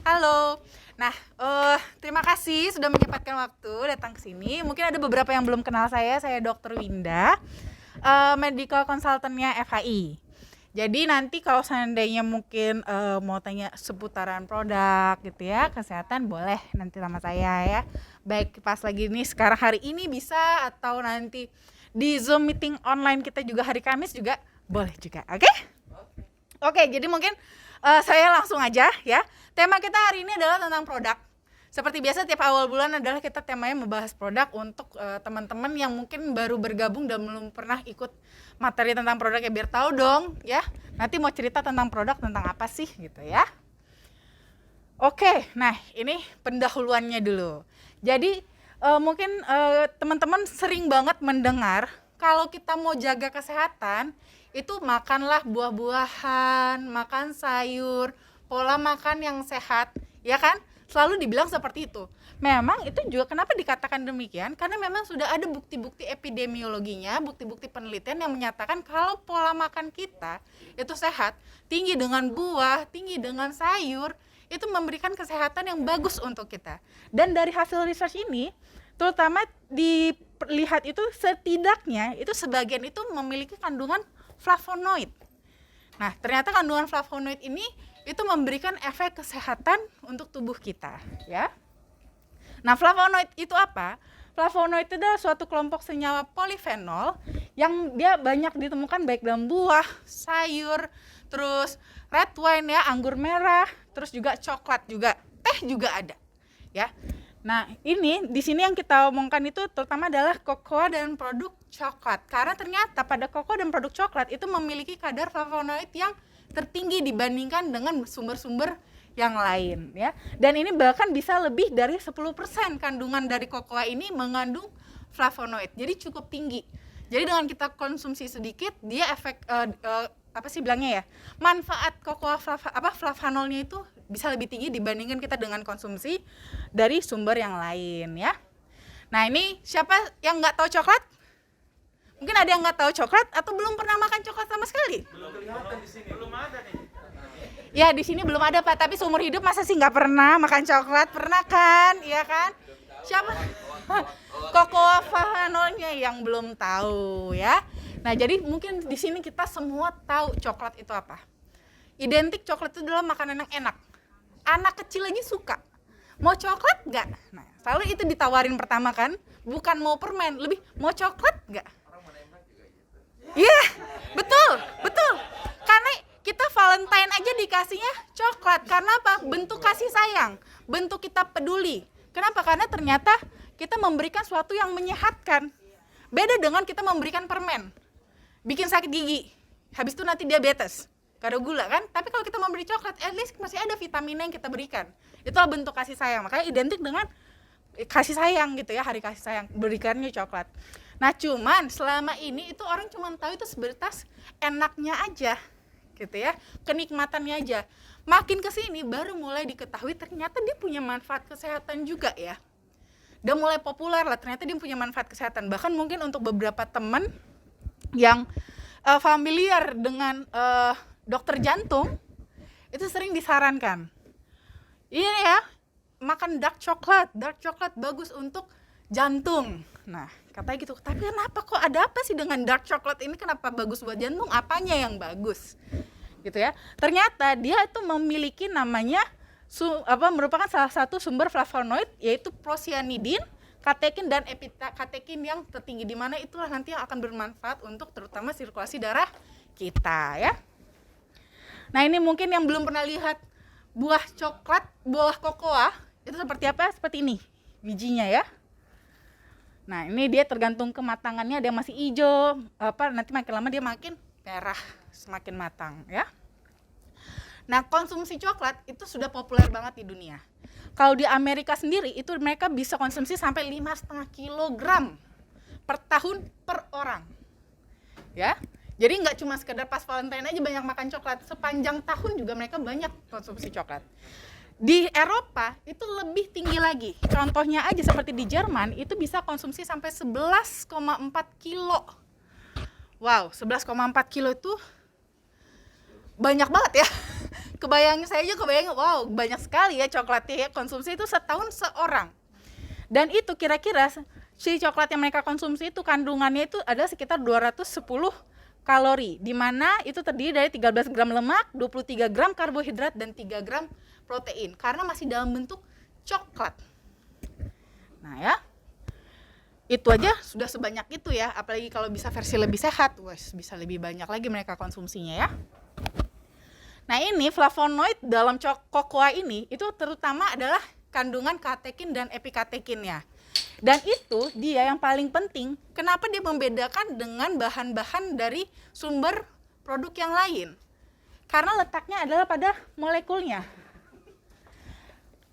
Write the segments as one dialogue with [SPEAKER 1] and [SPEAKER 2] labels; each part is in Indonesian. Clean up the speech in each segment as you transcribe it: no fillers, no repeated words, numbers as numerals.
[SPEAKER 1] Halo. Nah, terima kasih sudah menyempatkan waktu datang ke sini. Mungkin ada beberapa yang belum kenal saya Dr. Winda, medical consultant-nya FHI. Jadi nanti kalau seandainya mungkin mau tanya seputaran produk gitu ya, kesehatan, boleh nanti sama saya ya. Baik pas lagi nih sekarang hari ini bisa, atau nanti di Zoom meeting online kita juga hari Kamis juga boleh juga. Oke, jadi mungkin saya langsung aja ya. Tema kita hari ini adalah tentang produk. Seperti biasa tiap awal bulan adalah kita temanya membahas produk untuk teman-teman yang mungkin baru bergabung dan belum pernah ikut materi tentang produk, ya biar tahu dong ya. Nanti mau cerita tentang produk tentang apa sih gitu ya. Oke, nah ini pendahuluannya dulu. Jadi mungkin teman-teman sering banget mendengar kalau kita mau jaga kesehatan itu makanlah buah-buahan, makan sayur, pola makan yang sehat, ya kan? Selalu dibilang seperti itu. Memang itu juga kenapa dikatakan demikian? Karena memang sudah ada bukti-bukti epidemiologinya, bukti-bukti penelitian yang menyatakan kalau pola makan kita itu sehat, tinggi dengan buah, tinggi dengan sayur, itu memberikan kesehatan yang bagus untuk kita. Dan dari hasil research ini, terutama dilihat itu setidaknya itu sebagian itu memiliki kandungan flavonoid. Nah, ternyata kandungan flavonoid ini itu memberikan efek kesehatan untuk tubuh kita, ya. Nah, flavonoid itu apa? Flavonoid itu adalah suatu kelompok senyawa polifenol yang dia banyak ditemukan baik dalam buah, sayur, terus red wine ya, anggur merah, terus juga coklat juga, teh juga ada, ya. Nah, ini di sini yang kita omongkan itu terutama adalah kokoa dan produk coklat. Karena ternyata pada kokoa dan produk coklat itu memiliki kadar flavonoid yang tertinggi dibandingkan dengan sumber-sumber yang lain ya. Dan ini bahkan bisa lebih dari 10% kandungan dari kokoa ini mengandung flavonoid. Jadi cukup tinggi. Jadi dengan kita konsumsi sedikit, dia efek manfaat kokoa flavanolnya itu bisa lebih tinggi dibandingkan kita dengan konsumsi dari sumber yang lain ya. Nah, ini siapa yang nggak tahu coklat? Mungkin ada yang nggak tahu coklat atau belum pernah makan coklat sama sekali?
[SPEAKER 2] Belum kelihatan di sini. Belum ada nih.
[SPEAKER 1] Ya, di sini belum ada Pak, tapi seumur hidup masa sih nggak pernah makan coklat? Pernah kan? Iya kan? Siapa? Kokoa flavanolnya yang belum tahu ya. Nah, jadi mungkin di sini kita semua tahu coklat itu apa. Identik coklat itu adalah makanan yang enak. Anak kecil aja suka. Mau coklat nggak? Nah, selalu itu ditawarin pertama kan, bukan mau permen, lebih mau coklat nggak? Iya, betul. Karena kita Valentine aja dikasihnya coklat. Karena apa? Bentuk kasih sayang, bentuk kita peduli. Kenapa? Karena ternyata kita memberikan sesuatu yang menyehatkan. Beda dengan kita memberikan permen, bikin sakit gigi, habis itu nanti diabetes, karena gula kan. Tapi kalau kita memberi coklat, at least masih ada vitaminnya yang kita berikan. Itulah bentuk kasih sayang, makanya identik dengan kasih sayang gitu ya, hari kasih sayang, berikannya coklat. Nah, cuman selama ini itu orang cuma tahu itu sebatas enaknya aja gitu ya, kenikmatannya aja. Makin kesini baru mulai diketahui ternyata dia punya manfaat kesehatan juga ya. Udah mulai populer lah, ternyata dia punya manfaat kesehatan. Bahkan mungkin untuk beberapa teman yang familiar dengan dokter jantung itu sering disarankan, iya ya, makan dark coklat bagus untuk jantung. Nah, katanya gitu. Tapi kenapa kok ada apa sih dengan dark coklat ini, kenapa bagus buat jantung, apanya yang bagus gitu ya. Ternyata dia itu memiliki namanya merupakan salah satu sumber flavonoid, yaitu procyanidin, katekin dan epikatekin yang tertinggi, di mana itulah nanti yang akan bermanfaat untuk terutama sirkulasi darah kita ya. Nah, ini mungkin yang belum pernah lihat buah coklat, buah kokoa itu seperti apa? Seperti ini bijinya ya. Nah, ini dia tergantung kematangannya, ada yang masih hijau, nanti makin lama dia makin merah, semakin matang ya. Nah, konsumsi coklat itu sudah populer banget di dunia. Kalau di Amerika sendiri itu mereka bisa konsumsi sampai 5,5 kilogram per tahun per orang. Ya. Jadi nggak cuma sekedar pas Valentine aja banyak makan coklat, sepanjang tahun juga mereka banyak konsumsi coklat. Di Eropa itu lebih tinggi lagi. Contohnya aja seperti di Jerman itu bisa konsumsi sampai 11,4 kilo. Wow, 11,4 kilo itu banyak banget ya. kebayang, wow banyak sekali ya coklatnya ya, konsumsi itu setahun seorang. Dan itu kira-kira si coklat yang mereka konsumsi itu kandungannya itu adalah sekitar 210 kalori, di mana itu terdiri dari 13 gram lemak, 23 gram karbohidrat, dan 3 gram protein, karena masih dalam bentuk coklat. Nah ya, itu aja sudah sebanyak itu ya, apalagi kalau bisa versi lebih sehat, bisa lebih banyak lagi mereka konsumsinya ya. Nah ini flavonoid dalam kokoa ini, itu terutama adalah kandungan katekin dan epikatekinnya. Dan itu dia yang paling penting, kenapa dia membedakan dengan bahan-bahan dari sumber produk yang lain. Karena letaknya adalah pada molekulnya.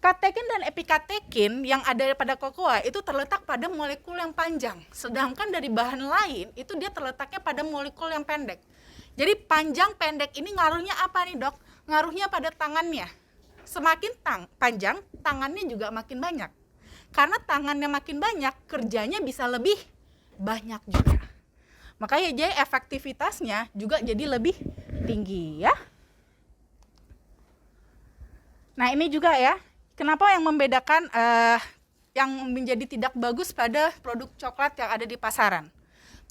[SPEAKER 1] Katekin dan epikatekin yang ada pada kokoa itu terletak pada molekul yang panjang. Sedangkan dari bahan lain itu dia terletaknya pada molekul yang pendek. Jadi panjang pendek ini ngaruhnya apa nih dok? Ngaruhnya pada tangannya. Semakin panjang, tangannya juga makin banyak. Karena tangannya makin banyak, kerjanya bisa lebih banyak juga. Makanya jadi efektivitasnya juga jadi lebih tinggi ya. Nah ini juga ya, kenapa yang membedakan yang menjadi tidak bagus pada produk coklat yang ada di pasaran?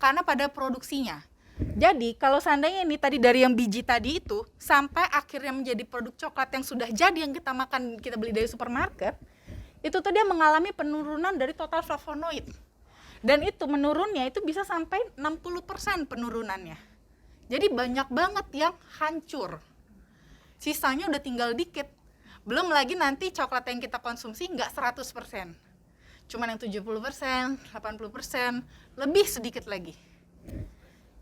[SPEAKER 1] Karena pada produksinya. Jadi kalau seandainya ini tadi dari yang biji tadi itu sampai akhirnya menjadi produk coklat yang sudah jadi yang kita makan, kita beli dari supermarket, itu tuh dia mengalami penurunan dari total flavonoid. Dan itu menurunnya itu bisa sampai 60% penurunannya. Jadi banyak banget yang hancur. Sisanya udah tinggal dikit. Belum lagi nanti coklat yang kita konsumsi nggak 100%. Cuman yang 70%, 80%, lebih sedikit lagi.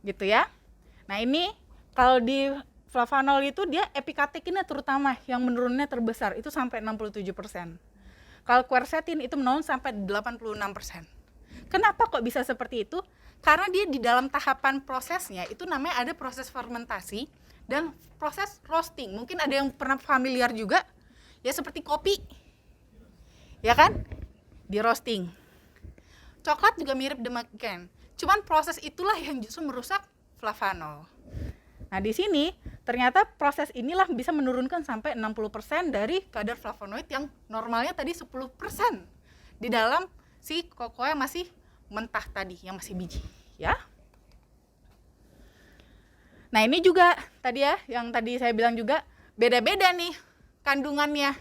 [SPEAKER 1] Gitu ya. Nah ini kalau di flavanol itu dia epikatekinnya terutama yang menurunnya terbesar, itu sampai 67%. Kalau quercetin itu menurun sampai 86%. Kenapa kok bisa seperti itu? Karena dia di dalam tahapan prosesnya itu namanya ada proses fermentasi dan proses roasting. Mungkin ada yang pernah familiar juga, ya seperti kopi, ya kan? Di roasting. Coklat juga mirip demikian. Cuman proses itulah yang justru merusak flavanol. Nah di sini ternyata proses inilah bisa menurunkan sampai 60% dari kadar flavonoid yang normalnya tadi 10% di dalam si kokoa yang masih mentah tadi, yang masih biji, ya. Nah ini juga tadi ya, yang tadi saya bilang juga beda-beda nih kandungannya.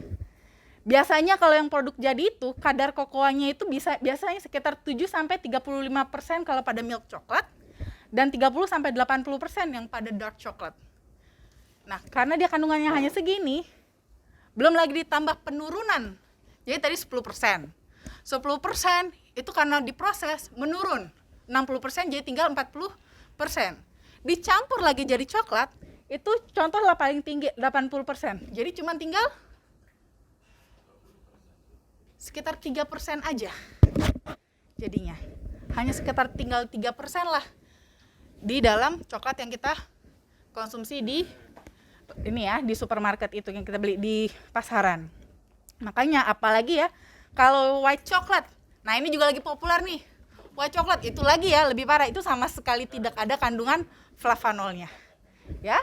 [SPEAKER 1] Biasanya kalau yang produk jadi itu kadar kokoanya itu biasanya sekitar 7-35% kalau pada milk coklat dan 30-80% yang pada dark coklat. Nah, karena dia kandungannya hanya segini, belum lagi ditambah penurunan. Jadi tadi 10%. 10% itu karena diproses menurun. 60% jadi tinggal 40%. Dicampur lagi jadi coklat, itu contoh lah paling tinggi 80%. Jadi cuma tinggal sekitar 3% aja jadinya. Hanya sekitar tinggal 3% lah di dalam coklat yang kita konsumsi di ini ya, di supermarket itu yang kita beli di pasaran. Makanya apalagi ya kalau white chocolate. Nah, ini juga lagi populer nih. White chocolate itu lagi ya lebih parah, itu sama sekali tidak ada kandungan flavanolnya. Ya.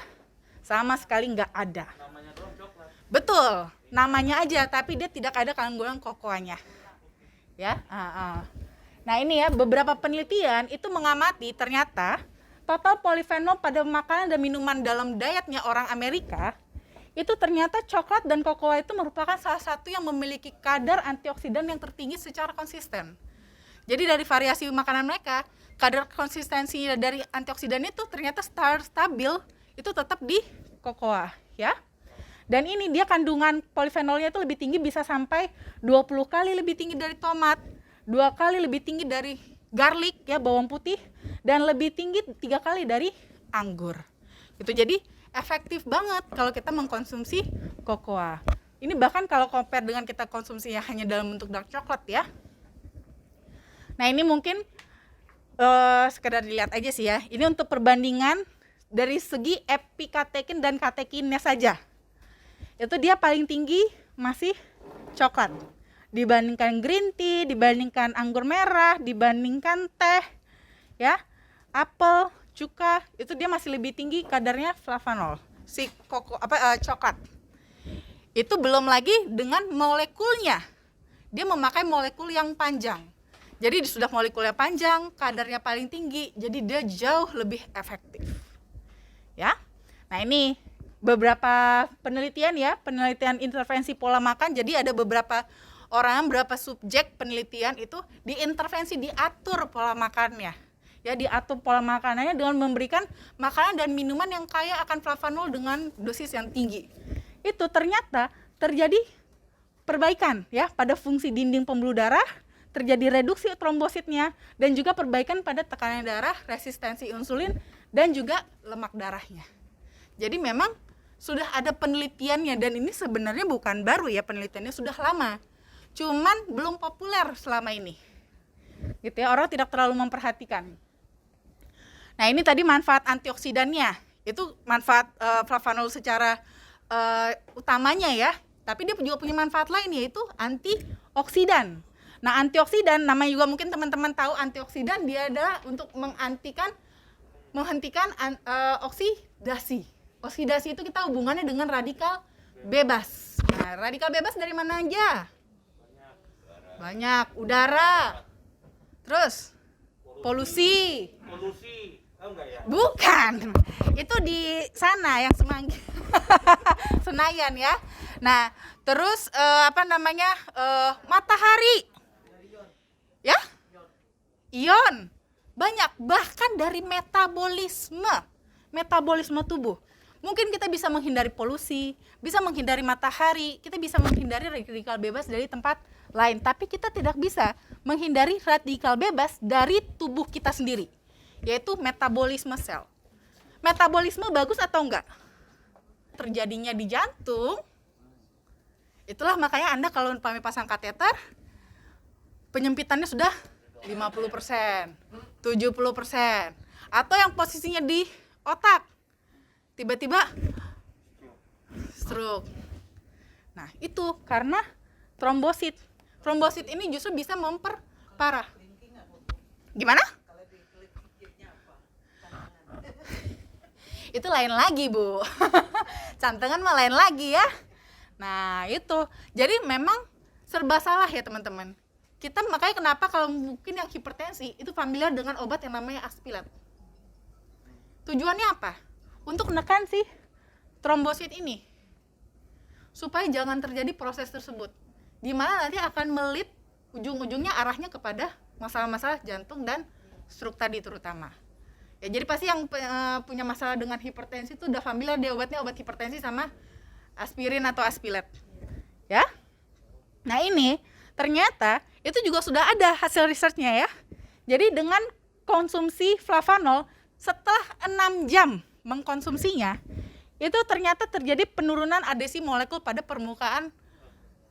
[SPEAKER 1] Sama sekali nggak ada.
[SPEAKER 2] Namanya doang coklat.
[SPEAKER 1] Betul, namanya aja tapi dia tidak ada kandungan kokoanya. Ya. Nah, ini ya beberapa penelitian itu mengamati ternyata total polifenol pada makanan dan minuman dalam dietnya orang Amerika itu ternyata coklat dan kokoa itu merupakan salah satu yang memiliki kadar antioksidan yang tertinggi secara konsisten. Jadi dari variasi makanan mereka, kadar konsistensi dari antioksidan itu ternyata stabil itu tetap di kokoa, ya. Dan ini dia kandungan polifenolnya itu lebih tinggi, bisa sampai 20 kali lebih tinggi dari tomat, 2 kali lebih tinggi dari garlic ya, bawang putih, dan lebih tinggi 3 kali dari anggur. Itu jadi efektif banget kalau kita mengkonsumsi kokoa. Ini bahkan kalau compare dengan kita konsumsinya hanya dalam bentuk dark coklat ya. Nah ini mungkin sekedar dilihat aja sih ya. Ini untuk perbandingan dari segi epikatekin dan katekinnya saja. Itu dia paling tinggi masih coklat. Dibandingkan green tea, dibandingkan anggur merah, dibandingkan teh, ya, apel, cuka, itu dia masih lebih tinggi kadarnya flavanol, si coklat. Itu belum lagi dengan molekulnya. Dia memakai molekul yang panjang. Jadi sudah molekulnya panjang, kadarnya paling tinggi, jadi dia jauh lebih efektif. Ya. Nah, ini beberapa penelitian ya, penelitian intervensi pola makan. Jadi ada beberapa orang, beberapa subjek penelitian itu diintervensi, diatur pola makannya. Ya, diatur pola makanannya dengan memberikan makanan dan minuman yang kaya akan flavanol dengan dosis yang tinggi. Itu ternyata terjadi perbaikan ya pada fungsi dinding pembuluh darah, terjadi reduksi trombositnya, dan juga perbaikan pada tekanan darah, resistensi insulin, dan juga lemak darahnya. Jadi memang sudah ada penelitiannya, dan ini sebenarnya bukan baru ya, penelitiannya sudah lama, cuman belum populer selama ini gitu ya, orang tidak terlalu memperhatikan. Nah, ini tadi manfaat antioksidannya, itu manfaat flavanol secara utamanya ya, tapi dia juga punya manfaat lain, yaitu antioksidan. Nah, antioksidan namanya juga mungkin teman-teman tahu, antioksidan dia adalah untuk menghentikan oksidasi. Oksidasi itu kita hubungannya dengan radikal bebas. Nah, radikal bebas dari mana aja? Banyak. Udara. Terus polusi.
[SPEAKER 2] Tahu nggak ya?
[SPEAKER 1] Bukan. Itu di sana yang Semanggi. Senayan ya. Nah, terus matahari. Ya? Ion. Banyak, bahkan dari metabolisme tubuh. Mungkin kita bisa menghindari polusi, bisa menghindari matahari, kita bisa menghindari radikal bebas dari tempat lain, tapi kita tidak bisa menghindari radikal bebas dari tubuh kita sendiri, yaitu metabolisme sel. Metabolisme bagus atau enggak? Terjadinya di jantung. Itulah makanya Anda kalau pasang kateter, penyempitannya sudah 50%, 70%, atau yang posisinya di otak, tiba-tiba stroke. Nah, itu karena trombosit. Trombosit ini justru bisa memperparah. Gimana? Itu lain lagi, Bu. Cantengan mah lain lagi ya. Nah, itu. Jadi memang serba salah ya, teman-teman. Kita makanya kenapa kalau mungkin yang hipertensi itu familiar dengan obat yang namanya Aspilat. Tujuannya apa? Untuk menekan si trombosit ini, supaya jangan terjadi proses tersebut, di mana nanti akan melit ujung-ujungnya arahnya kepada masalah-masalah jantung dan stroke tadi terutama. Ya, jadi pasti yang punya masalah dengan hipertensi itu udah familiar dia obatnya, obat hipertensi sama aspirin atau Aspilat. Ya. Nah, ini ternyata itu juga sudah ada hasil risetnya ya. Jadi dengan konsumsi flavanol setelah 6 jam mengkonsumsinya, itu ternyata terjadi penurunan adesi molekul pada permukaan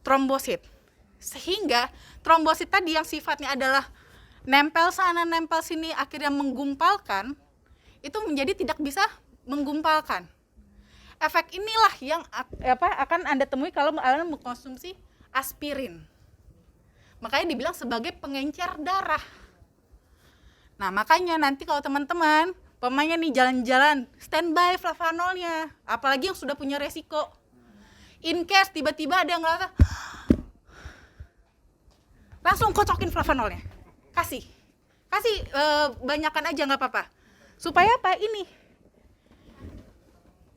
[SPEAKER 1] trombosit. Sehingga trombosit tadi yang sifatnya adalah nempel sana nempel sini akhirnya menggumpalkan, itu menjadi tidak bisa menggumpalkan. Efek inilah yang akan Anda temui kalau Anda mengkonsumsi aspirin. Makanya dibilang sebagai pengencer darah. Nah, makanya nanti kalau teman-teman pemainnya nih jalan-jalan, standby flavanolnya, apalagi yang sudah punya resiko. In case tiba-tiba ada yang ngerasa, langsung kocokin flavanolnya. Kasih banyakan aja nggak apa-apa. Supaya apa? Ini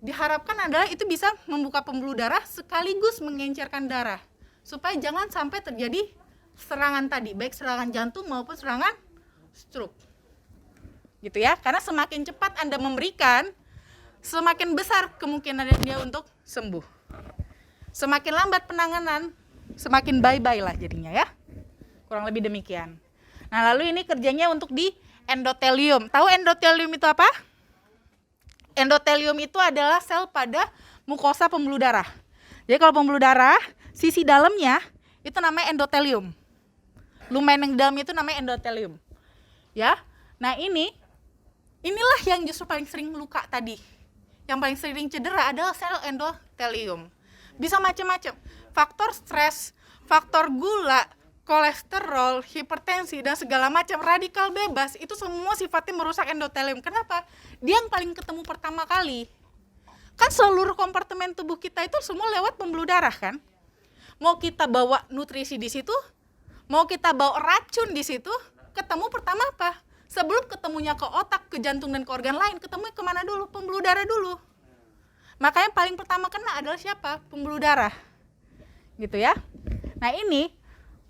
[SPEAKER 1] diharapkan adalah itu bisa membuka pembuluh darah sekaligus mengencerkan darah, supaya jangan sampai terjadi serangan tadi, baik serangan jantung maupun serangan stroke. Gitu ya, karena semakin cepat Anda memberikan, semakin besar kemungkinan dia untuk sembuh. Semakin lambat penanganan, semakin bye-bye lah jadinya ya. Kurang lebih demikian. Nah, lalu ini kerjanya untuk di endotelium. Tahu endotelium itu apa? Endotelium itu adalah sel pada mukosa pembuluh darah. Jadi kalau pembuluh darah, sisi dalamnya itu namanya endotelium. Lumen yang dalam itu namanya endotelium. Ya. Nah, inilah yang justru paling sering luka tadi. Yang paling sering cedera adalah sel endotelium. Bisa macam-macam. Faktor stres, faktor gula, kolesterol, hipertensi, dan segala macam radikal bebas itu semua sifatnya merusak endotelium. Kenapa? Dia yang paling ketemu pertama kali. Kan seluruh kompartemen tubuh kita itu semua lewat pembuluh darah kan. Mau kita bawa nutrisi di situ, mau kita bawa racun di situ, ketemu pertama apa? Sebelum ketemunya ke otak, ke jantung dan ke organ lain, ketemu kemana dulu? Pembuluh darah dulu. Makanya paling pertama kena adalah siapa? Pembuluh darah. Gitu ya. Nah ini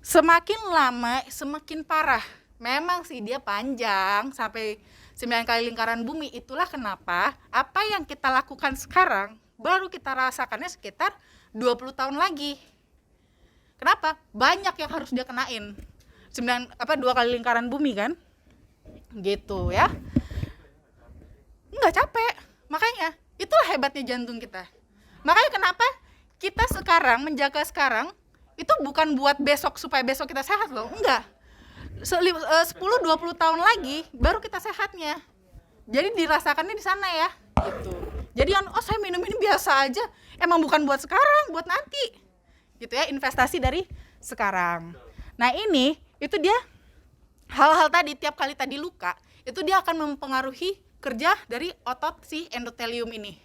[SPEAKER 1] semakin lama semakin parah. Memang sih dia panjang sampai 9 kali lingkaran bumi. Itulah kenapa apa yang kita lakukan sekarang baru kita rasakannya sekitar 20 tahun lagi. Kenapa? Banyak yang harus dia kenain. 2 kali lingkaran bumi kan? Gitu ya. Enggak capek. Makanya itulah hebatnya jantung kita. Makanya kenapa kita sekarang menjaga sekarang itu bukan buat besok supaya besok kita sehat loh. Enggak. 10-20 tahun lagi baru kita sehatnya. Jadi dirasakannya di sana ya. Gitu. Jadi saya minum ini biasa aja. Emang bukan buat sekarang, buat nanti. Gitu ya, investasi dari sekarang. Nah ini itu dia hal-hal tadi, tiap kali tadi luka itu dia akan mempengaruhi kerja dari otot si endotelium ini.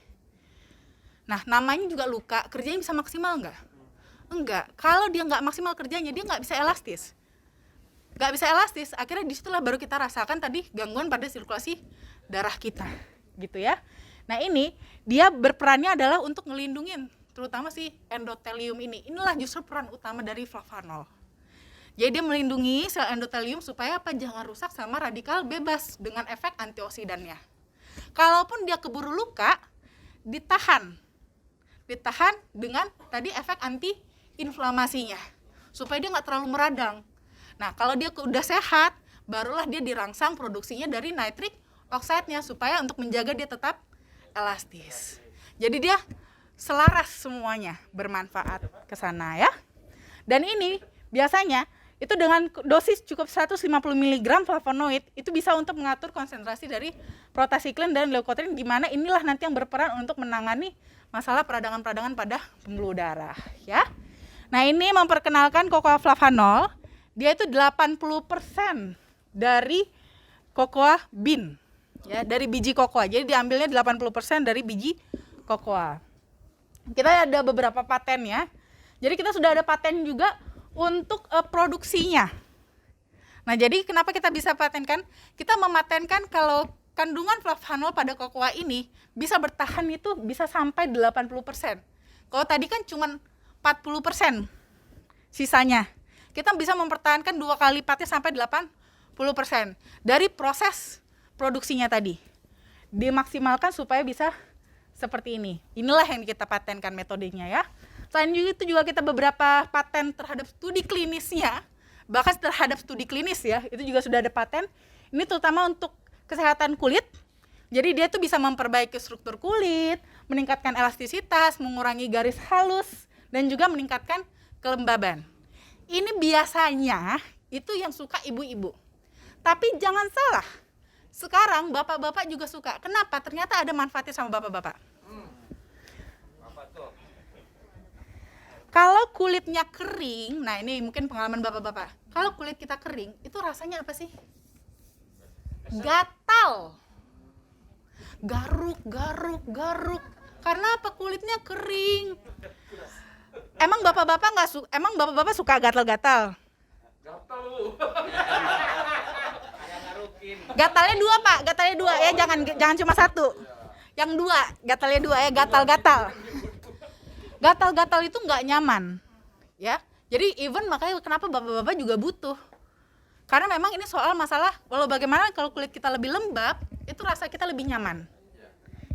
[SPEAKER 1] Nah namanya juga luka, kerjanya bisa maksimal nggak? Enggak. Kalau dia nggak maksimal kerjanya, dia nggak bisa elastis. Nggak bisa elastis, akhirnya disitulah baru kita rasakan tadi gangguan pada sirkulasi darah kita, gitu ya. Nah ini dia berperannya adalah untuk ngelindungin terutama si endotelium ini. Inilah justru peran utama dari flavanol. Jadi dia melindungi sel endotelium supaya apa? Jangan rusak sama radikal bebas dengan efek antioksidannya. Kalaupun dia keburu luka, ditahan dengan tadi efek anti-inflamasinya supaya dia nggak terlalu meradang. Nah kalau dia udah sehat, barulah dia dirangsang produksinya dari nitric oxide-nya supaya untuk menjaga dia tetap elastis. Jadi dia selaras semuanya, bermanfaat ke sana ya. Dan ini biasanya itu dengan dosis cukup 150 mg flavonoid itu bisa untuk mengatur konsentrasi dari protasiklen dan leukotriene, di mana inilah nanti yang berperan untuk menangani masalah peradangan-peradangan pada pembuluh darah ya. Nah, ini memperkenalkan cocoa flavanol. Dia itu 80% dari cocoa bean ya, dari biji cocoa. Jadi diambilnya 80% dari biji cocoa. Kita ada beberapa paten ya. Jadi kita sudah ada paten juga untuk produksinya. Nah, jadi kenapa kita bisa patenkan? Kita mematenkan kalau kandungan flavanol pada cocoa ini bisa bertahan itu bisa sampai 80%. Kalau tadi kan cuma 40% sisanya. Kita bisa mempertahankan 2 kali lipatnya sampai 80% dari proses produksinya tadi. Dimaksimalkan supaya bisa seperti ini. Inilah yang kita patenkan metodenya ya. Selain itu juga kita beberapa paten terhadap studi klinisnya, bahkan terhadap studi klinis ya, itu juga sudah ada paten. Ini terutama untuk kesehatan kulit. Jadi dia tuh bisa memperbaiki struktur kulit, meningkatkan elastisitas, mengurangi garis halus, dan juga meningkatkan kelembaban. Ini biasanya itu yang suka ibu-ibu. Tapi jangan salah, sekarang bapak-bapak juga suka. Kenapa? Ternyata ada manfaatnya sama bapak-bapak. Kalau kulitnya kering, nah ini mungkin pengalaman bapak-bapak. Kalau kulit kita kering, itu rasanya apa sih? Gatal. Garuk. Karena apa? Kulitnya kering. Emang bapak-bapak suka gatal-gatal?
[SPEAKER 2] Gatal lu.
[SPEAKER 1] Gatalnya 2, Pak. Gatalnya 2 ya, jangan cuma 1. Yang 2, gatalnya 2 ya, gatal-gatal. Gatal-gatal itu nggak nyaman, ya. Jadi even makanya kenapa bapak-bapak juga butuh. Karena memang ini soal masalah, walau bagaimana kalau kulit kita lebih lembab, itu rasa kita lebih nyaman.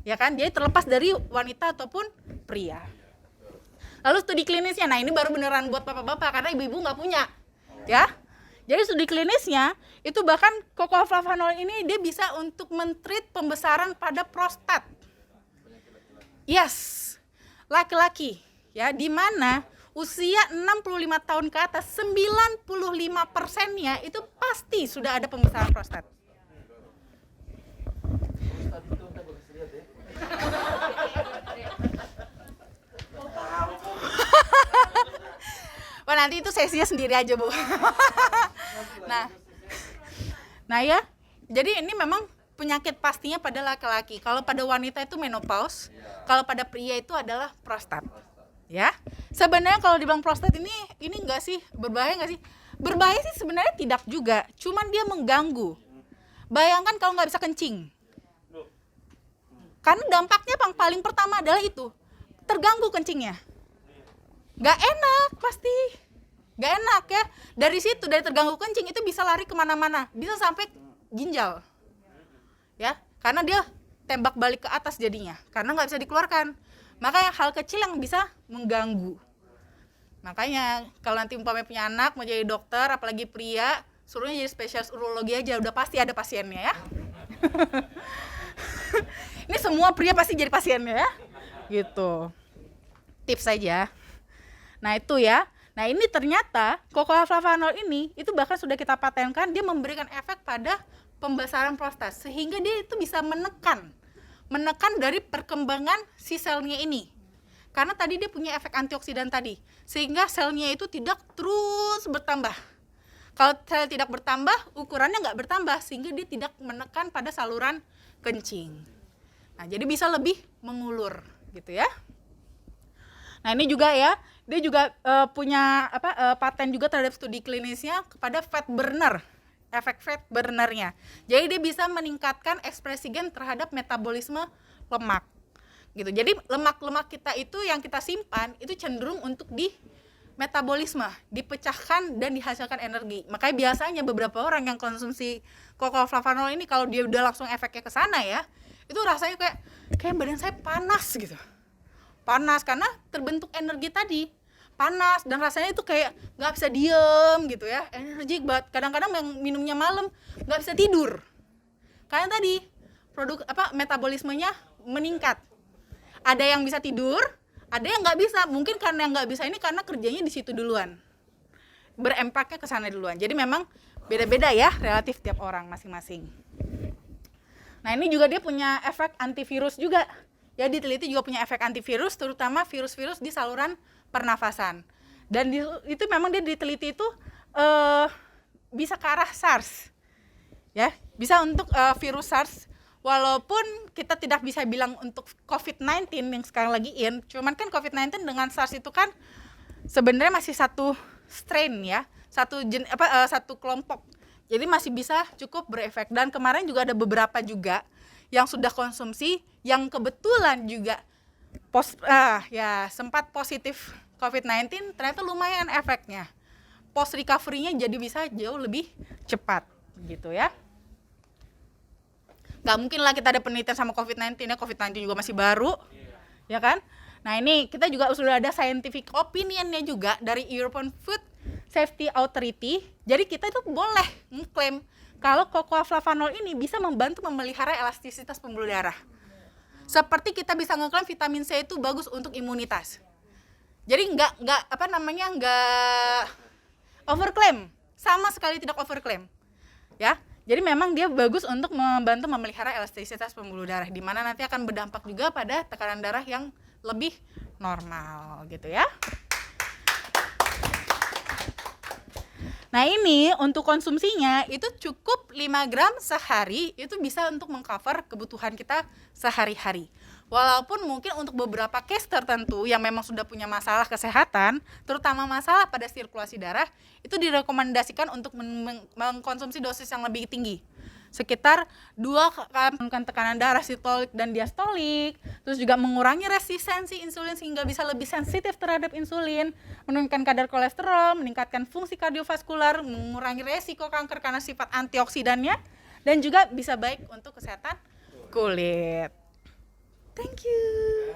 [SPEAKER 1] Ya kan? Jadi terlepas dari wanita ataupun pria. Lalu studi klinisnya, nah ini baru beneran buat bapak-bapak karena ibu-ibu nggak punya, ya. Jadi studi klinisnya itu bahkan cocoa flavanol ini dia bisa untuk men-treat pembesaran pada prostat. Yes. Laki-laki ya, di mana usia 65 tahun ke atas 95%-nya itu pasti sudah ada pembesaran prostat. Wah, nanti itu sesinya sendiri aja, Bu. Nah ya, jadi ini memang penyakit pastinya pada laki-laki. Kalau pada wanita itu menopause, kalau pada pria itu adalah prostat. Ya, sebenarnya kalau dibilang prostat ini enggak sih, berbahaya enggak sih? Berbahaya sih sebenarnya tidak juga, cuman dia mengganggu. Bayangkan kalau nggak bisa kencing, karena dampaknya yang paling pertama adalah itu, terganggu kencingnya, nggak enak pasti, nggak enak ya. Dari situ, dari terganggu kencing itu bisa lari kemana-mana, bisa sampai ginjal, ya, karena dia tembak balik ke atas jadinya, karena nggak bisa dikeluarkan. Makanya hal kecil yang bisa mengganggu. Makanya kalau nanti umpamanya punya anak mau jadi dokter, apalagi pria, suruhnya jadi spesialis urologi aja, udah pasti ada pasiennya ya. Ini semua pria pasti jadi pasiennya ya, gitu. Tips saja. Nah itu ya. Nah ini ternyata cocoa flavanol ini itu bahkan sudah kita patenkan, dia memberikan efek pada pembesaran prostat, sehingga dia itu bisa menekan dari perkembangan si selnya ini. Karena tadi dia punya efek antioksidan tadi, sehingga selnya itu tidak terus bertambah. Kalau sel tidak bertambah, ukurannya nggak bertambah, sehingga dia tidak menekan pada saluran kencing. Nah, jadi bisa lebih mengulur, gitu ya. Nah, ini juga ya, dia juga punya paten juga terhadap studi klinisnya kepada fat burner, efek fat burnernya. Jadi dia bisa meningkatkan ekspresi gen terhadap metabolisme lemak. Gitu. Jadi lemak-lemak kita itu yang kita simpan itu cenderung untuk di metabolisme, dipecahkan dan dihasilkan energi. Makanya biasanya beberapa orang yang konsumsi cocoa flavanol ini kalau dia udah langsung efeknya ke sana ya, itu rasanya kayak badan saya panas gitu. Panas karena terbentuk energi tadi. Panas dan rasanya itu kayak nggak bisa diem gitu ya, energik banget. Kadang-kadang yang minumnya malam nggak bisa tidur. Karena tadi produk metabolismenya meningkat. Ada yang bisa tidur, ada yang nggak bisa. Mungkin karena yang nggak bisa ini karena kerjanya di situ duluan, berempaknya ke sana duluan. Jadi memang beda-beda ya, relatif tiap orang masing-masing. Nah ini juga dia punya efek antivirus juga. Ya diteliti juga punya efek antivirus, terutama virus-virus di saluran pernafasan. Dan itu memang dia diteliti itu bisa ke arah SARS. Ya, bisa untuk virus SARS. Walaupun kita tidak bisa bilang untuk COVID-19 yang sekarang lagi in, cuman kan COVID-19 dengan SARS itu kan sebenarnya masih satu strain ya, satu kelompok. Jadi masih bisa cukup berefek. Dan kemarin juga ada beberapa juga yang sudah konsumsi yang kebetulan juga sempat positif COVID-19, ternyata lumayan efeknya. Post recovery-nya jadi bisa jauh lebih cepat gitu ya. Gak mungkin lah kita ada penelitian sama COVID-19 ya, COVID-19 juga masih baru, ya kan? Nah ini kita juga sudah ada scientific opinion-nya juga dari European Food Safety Authority. Jadi kita itu boleh mengklaim kalau cocoa flavanol ini bisa membantu memelihara elastisitas pembuluh darah. Seperti kita bisa ngeklaim vitamin C itu bagus untuk imunitas. Jadi nggak overklaim, sama sekali tidak overklaim, ya. Jadi memang dia bagus untuk membantu memelihara elastisitas pembuluh darah, di mana nanti akan berdampak juga pada tekanan darah yang lebih normal, gitu ya. Nah ini untuk konsumsinya itu cukup 5 gram sehari, itu bisa untuk mengcover kebutuhan kita sehari-hari. Walaupun mungkin untuk beberapa case tertentu yang memang sudah punya masalah kesehatan, terutama masalah pada sirkulasi darah, itu direkomendasikan untuk mengkonsumsi dosis yang lebih tinggi. Sekitar 2 kali tekanan darah sistolik dan diastolik, terus juga mengurangi resistensi insulin sehingga bisa lebih sensitif terhadap insulin, menurunkan kadar kolesterol, meningkatkan fungsi kardiovaskular, mengurangi resiko kanker karena sifat antioksidannya, dan juga bisa baik untuk kesehatan kulit. Thank you.